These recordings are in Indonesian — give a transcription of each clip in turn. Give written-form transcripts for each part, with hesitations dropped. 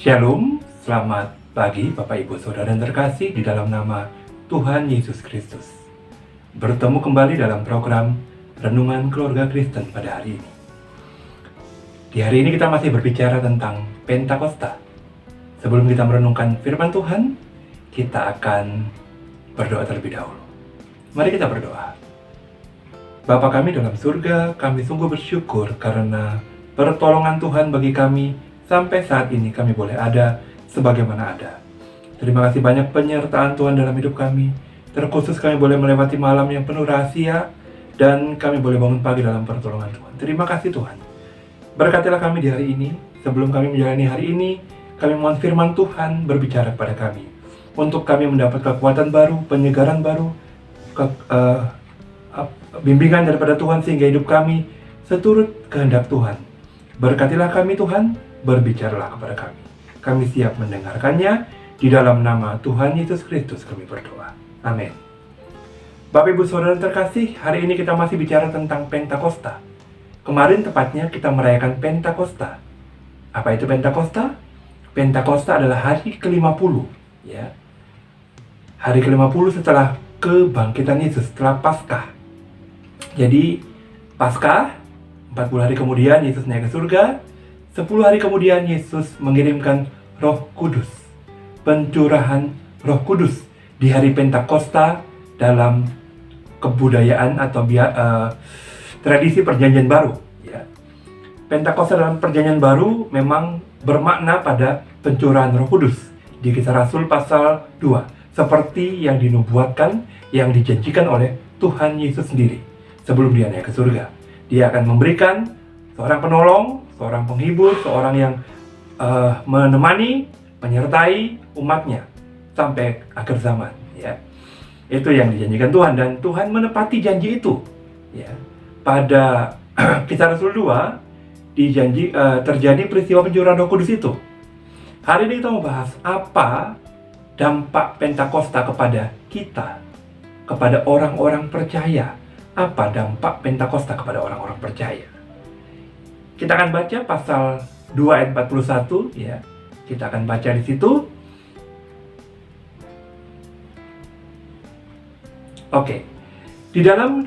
Shalom, selamat pagi Bapak Ibu Saudara yang terkasih di dalam nama Tuhan Yesus Kristus. Bertemu kembali dalam program Renungan Keluarga Kristen pada hari ini. Di hari ini kita masih berbicara tentang Pentakosta. Sebelum kita merenungkan firman Tuhan, kita akan berdoa terlebih dahulu. Mari kita berdoa. Bapa kami dalam surga, kami sungguh bersyukur karena pertolongan Tuhan bagi kami. Sampai saat ini kami boleh ada sebagaimana ada. Terima kasih banyak penyertaan Tuhan dalam hidup kami. Terkhusus kami boleh melewati malam yang penuh rahasia dan kami boleh bangun pagi dalam pertolongan Tuhan. Terima kasih Tuhan. Berkatilah kami di hari ini. Sebelum kami menjalani hari ini, kami mohon firman Tuhan berbicara kepada kami. Untuk kami mendapat kekuatan baru, penyegaran baru, bimbingan daripada Tuhan sehingga hidup kami seturut kehendak Tuhan. Berkatilah kami Tuhan, berbicaralah kepada kami. Kami siap mendengarkannya. Di dalam nama Tuhan Yesus Kristus kami berdoa. Amin. Bapak Ibu Saudara terkasih, hari ini kita masih bicara tentang Pentakosta. Kemarin tepatnya kita merayakan Pentakosta. Apa itu Pentakosta? Pentakosta adalah hari ke-50, ya. Hari ke-50 setelah kebangkitan Yesus, setelah Paskah. Jadi Paskah 40 hari kemudian Yesus naik ke surga. 10 hari kemudian Yesus mengirimkan Roh Kudus. Pencurahan Roh Kudus di hari Pentakosta dalam kebudayaan atau tradisi perjanjian baru, ya. Pentakosta dalam perjanjian baru memang bermakna pada pencurahan Roh Kudus di Kisah Rasul pasal 2, seperti yang dinubuatkan, yang dijanjikan oleh Tuhan Yesus sendiri sebelum dia naik ke surga. Dia akan memberikan seorang penolong, seorang penghibur, seorang yang menemani, menyertai umatnya sampai akhir zaman, ya. Itu yang dijanjikan Tuhan dan Tuhan menepati janji itu, ya. Pada Kisah Rasul 2 terjadi peristiwa pencurahan Roh Kudus itu. Hari ini kita mau bahas apa dampak Pentakosta kepada kita, kepada orang-orang percaya. Apa dampak Pentakosta kepada orang-orang percaya? Kita akan baca pasal 2 ayat 41, ya. Kita akan baca di situ. Oke. Di dalam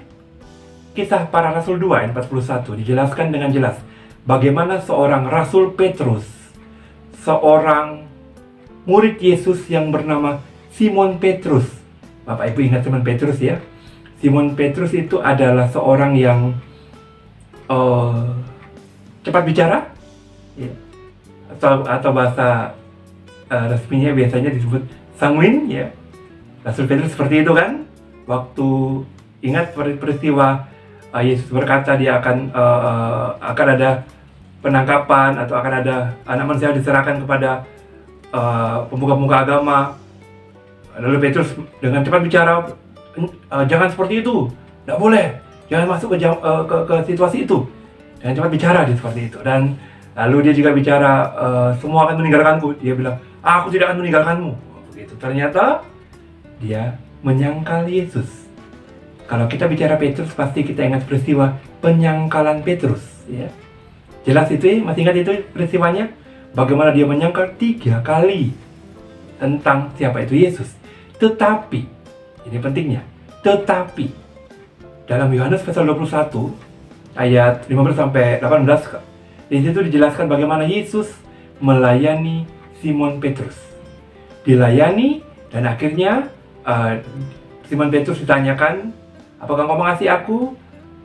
Kisah Para Rasul 2 ayat 41 dijelaskan dengan jelas bagaimana seorang Rasul Petrus, seorang murid Yesus yang bernama Simon Petrus. Bapak Ibu ingat Simon Petrus, ya? Simon Petrus itu adalah seorang yang cepat bicara, ya. Atau bahasa resminya biasanya disebut sanguin, ya. Rasul Petrus seperti itu kan. Waktu ingat peristiwa Yesus berkata dia akan ada penangkapan atau akan ada anak manusia diserahkan kepada pemuka-pemuka agama. Lalu Petrus dengan cepat bicara, jangan seperti itu, tidak boleh, jangan masuk ke situasi itu, dan cepat bicara dia seperti itu. Dan lalu dia juga bicara, semua akan meninggalkanku. Dia bilang, aku tidak akan meninggalkanmu. Begitu. Ternyata dia menyangkal Yesus. Kalau kita bicara Petrus, pasti kita ingat peristiwa penyangkalan Petrus, ya. Jelas itu, ya? Masih ingat itu peristiwanya? Bagaimana dia menyangkal 3 kali tentang siapa itu Yesus. Tetapi ini pentingnya. Tetapi dalam Yohanes pasal 21 ayat 15 sampai 18, di situ dijelaskan bagaimana Yesus melayani Simon Petrus. Dilayani dan akhirnya Simon Petrus ditanyakan, apakah engkau mengasihi aku?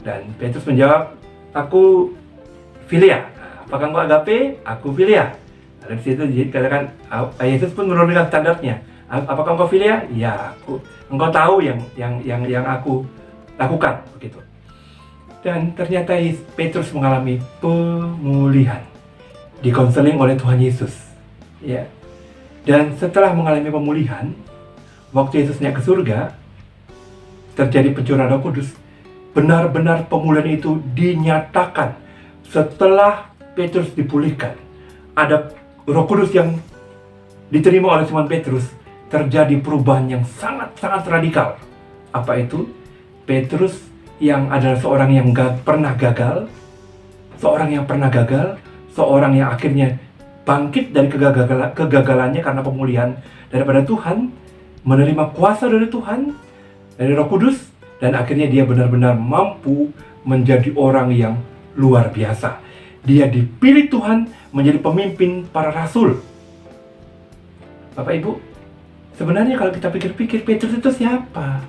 Dan Petrus menjawab, aku filia. Apakah engkau agape? Aku filia. Dan di situ dikatakan Yesus pun menurunkan standarnya. Apakah engkau filia? Ya, aku. Engkau tahu yang aku lakukan, begitu. Dan ternyata Petrus mengalami pemulihan, dikonseling oleh Tuhan Yesus, ya. Dan setelah mengalami pemulihan, waktu Yesus naik ke surga, terjadi pencurahan Roh Kudus. Benar-benar pemulihan itu dinyatakan setelah Petrus dipulihkan. Ada Roh Kudus yang diterima oleh Simon Petrus. Terjadi perubahan yang sangat-sangat radikal. Apa itu? Petrus yang adalah seorang yang pernah gagal, seorang yang akhirnya bangkit dari kegagalannya karena pemulihan daripada Tuhan, menerima kuasa dari Tuhan, dari Roh Kudus, dan akhirnya dia benar-benar mampu menjadi orang yang luar biasa. Dia dipilih Tuhan menjadi pemimpin para rasul. Bapak Ibu, sebenarnya kalau kita pikir-pikir, Petrus itu siapa?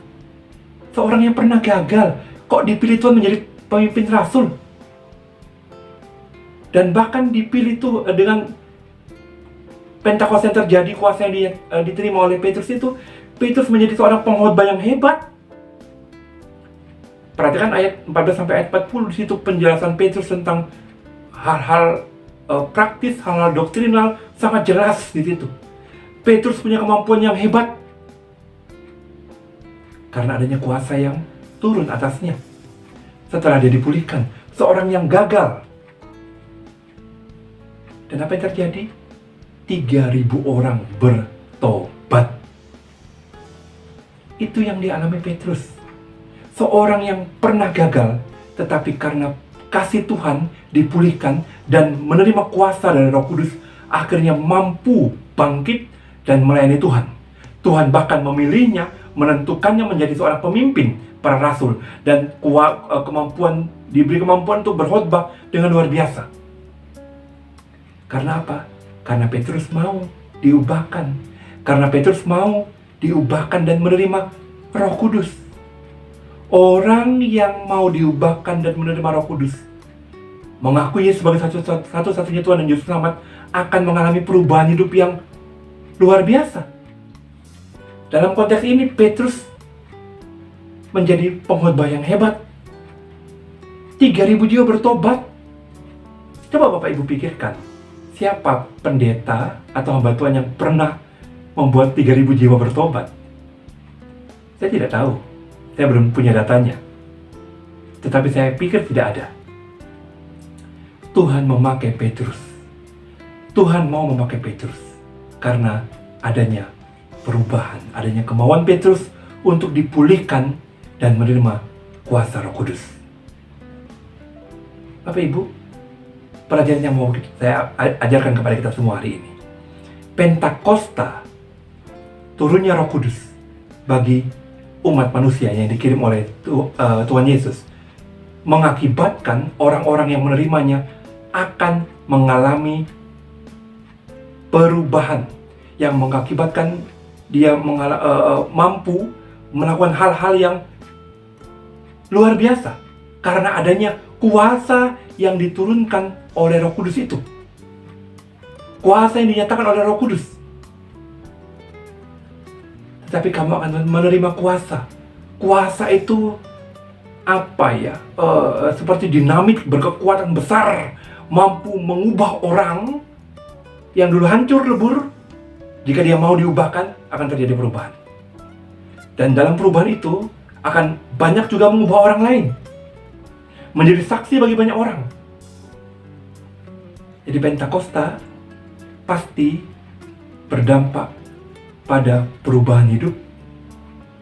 Seorang yang pernah gagal, kok dipilih Tuhan menjadi pemimpin rasul? Dan bahkan dipilih tuh dengan Pentakosta yang terjadi, kuasa yang diterima oleh Petrus itu, Petrus menjadi seorang pengkhotbah yang hebat. Perhatikan ayat 14 sampai ayat 40, di situ penjelasan Petrus tentang hal-hal praktis, hal-hal doktrinal sangat jelas di situ. Petrus punya kemampuan yang hebat karena adanya kuasa yang turun atasnya. Setelah dia dipulihkan, seorang yang gagal. Dan apa yang terjadi? 3.000 orang bertobat. Itu yang dialami Petrus. Seorang yang pernah gagal, tetapi karena kasih Tuhan dipulihkan dan menerima kuasa dari Roh Kudus, akhirnya mampu bangkit dan melayani Tuhan. Tuhan bahkan memilihnya, menentukannya menjadi seorang pemimpin para rasul, dan diberi kemampuan untuk berkhotbah dengan luar biasa. Karena apa? Karena Petrus mau diubahkan. Karena Petrus mau diubahkan dan menerima Roh Kudus. Orang yang mau diubahkan dan menerima Roh Kudus, mengakuinya sebagai satu-satunya Tuhan dan Juru Selamat, akan mengalami perubahan hidup yang luar biasa. Dalam konteks ini, Petrus menjadi pengkhotbah yang hebat. 3.000 jiwa bertobat. Coba Bapak Ibu pikirkan, siapa pendeta atau hamba Tuhan yang pernah membuat 3.000 jiwa bertobat? Saya tidak tahu. Saya belum punya datanya. Tetapi saya pikir tidak ada. Tuhan memakai Petrus. Tuhan mau memakai Petrus karena adanya perubahan, adanya kemauan Petrus untuk dipulihkan dan menerima kuasa Roh Kudus. Bapak Ibu, pelajaran yang mau saya ajarkan kepada kita semua hari ini. Pentakosta, turunnya Roh Kudus bagi umat manusia yang dikirim oleh Tuhan Yesus, mengakibatkan orang-orang yang menerimanya akan mengalami perubahan yang mengakibatkan dia mampu melakukan hal-hal yang luar biasa karena adanya kuasa yang diturunkan oleh Roh Kudus itu. Kuasa yang dinyatakan oleh Roh Kudus. Tetapi kamu akan menerima kuasa. Kuasa itu apa ya? Seperti dinamit, berkekuatan besar, mampu mengubah orang yang dulu hancur lebur. Jika dia mau diubahkan, akan terjadi perubahan. Dan dalam perubahan itu akan banyak juga mengubah orang lain, menjadi saksi bagi banyak orang. Jadi Pentakosta pasti berdampak pada perubahan hidup.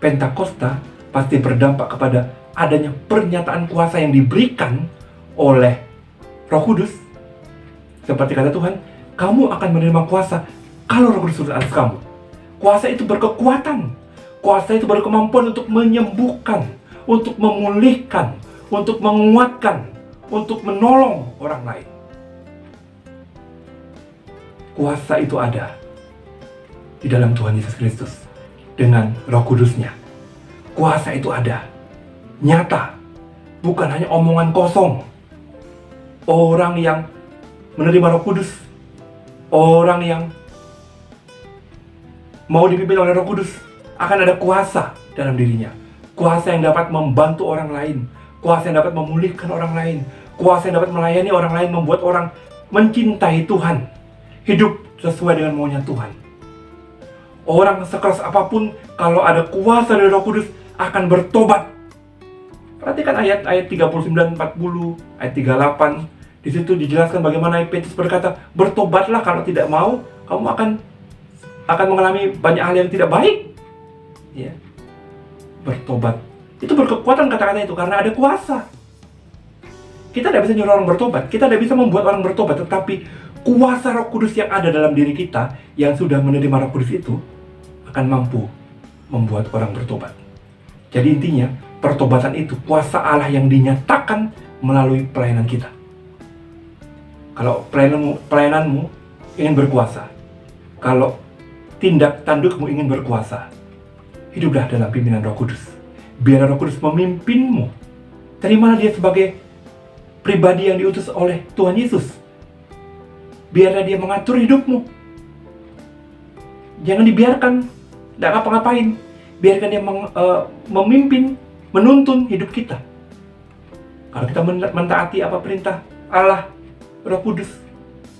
Pentakosta pasti berdampak kepada adanya pernyataan kuasa yang diberikan oleh Roh Kudus. Seperti kata Tuhan, kamu akan menerima kuasa kalau Roh Kudus turun atas kamu. Kuasa itu berkekuatan. Kuasa itu berkemampuan untuk menyembuhkan, untuk memulihkan, untuk menguatkan, untuk menolong orang lain. Kuasa itu ada di dalam Tuhan Yesus Kristus dengan Roh Kudus-Nya. Kuasa itu ada, nyata, bukan hanya omongan kosong. Orang yang menerima Roh Kudus, orang yang mau dipimpin oleh Roh Kudus, akan ada kuasa dalam dirinya. Kuasa yang dapat membantu orang lain, kuasa yang dapat memulihkan orang lain, kuasa yang dapat melayani orang lain, membuat orang mencintai Tuhan, hidup sesuai dengan maunya Tuhan. Orang sekeras apapun, kalau ada kuasa dari Roh Kudus, akan bertobat. Perhatikan ayat 39, 40, ayat 38. Di situ dijelaskan bagaimana Petrus berkata, bertobatlah, kalau tidak mau, kamu akan mengalami banyak hal yang tidak baik. Ya. Bertobat. Itu berkekuatan kata-kata itu karena ada kuasa. Kita tidak bisa nyuruh orang bertobat, kita tidak bisa membuat orang bertobat, tetapi kuasa Roh Kudus yang ada dalam diri kita, yang sudah menerima Roh Kudus itu, akan mampu membuat orang bertobat. Jadi intinya, pertobatan itu kuasa Allah yang dinyatakan melalui pelayanan kita. Kalau pelayananmu ingin berkuasa, kalau tindak tandukmu ingin berkuasa, hiduplah dalam pimpinan Roh Kudus. Biar Roh Kudus memimpinmu. Terimalah dia sebagai pribadi yang diutus oleh Tuhan Yesus. Biarlah dia mengatur hidupmu. Jangan dibiarkan tidak ngapa-ngapain. Biarkan dia memimpin, menuntun hidup kita. Kalau kita mentaati apa perintah Allah, Roh Kudus,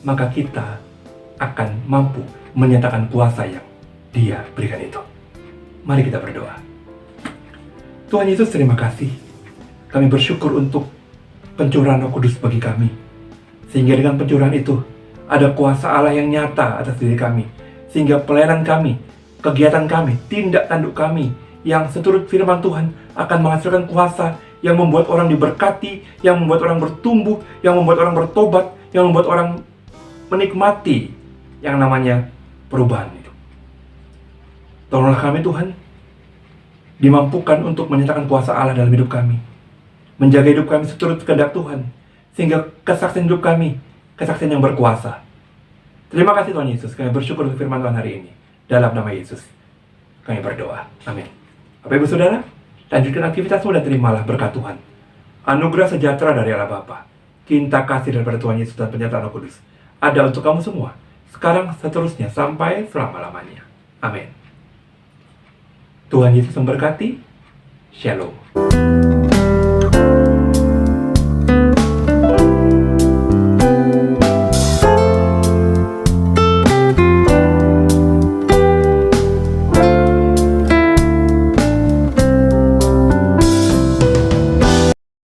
maka kita akan mampu menyatakan kuasa yang Dia berikan itu. Mari kita berdoa. Tuhan Yesus, terima kasih. Kami bersyukur untuk pencurahan Roh Kudus bagi kami. Sehingga dengan pencurahan itu, ada kuasa Allah yang nyata atas diri kami. Sehingga pelayanan kami, kegiatan kami, tindak tanduk kami, yang seturut firman Tuhan akan menghasilkan kuasa yang membuat orang diberkati, yang membuat orang bertumbuh, yang membuat orang bertobat, yang membuat orang menikmati yang namanya perubahan itu. Tolonglah kami Tuhan, dimampukan untuk menyatakan kuasa Allah dalam hidup kami, menjaga hidup kami seturut kehendak Tuhan, sehingga kesaksian hidup kami, kesaksian yang berkuasa. Terima kasih Tuhan Yesus, kami bersyukur untuk firman Tuhan hari ini. Dalam nama Yesus, kami berdoa. Amin. Bapak Ibu Saudara, lanjutkan aktivitasmu dan terimalah berkat Tuhan. Anugerah sejahtera dari Allah Bapa, cinta kasih daripada Tuhan Yesus dan penyertaan Roh Kudus ada untuk kamu semua, sekarang, seterusnya, sampai selama-lamanya. Amin. Tuhan Yesus memberkati. Shalom.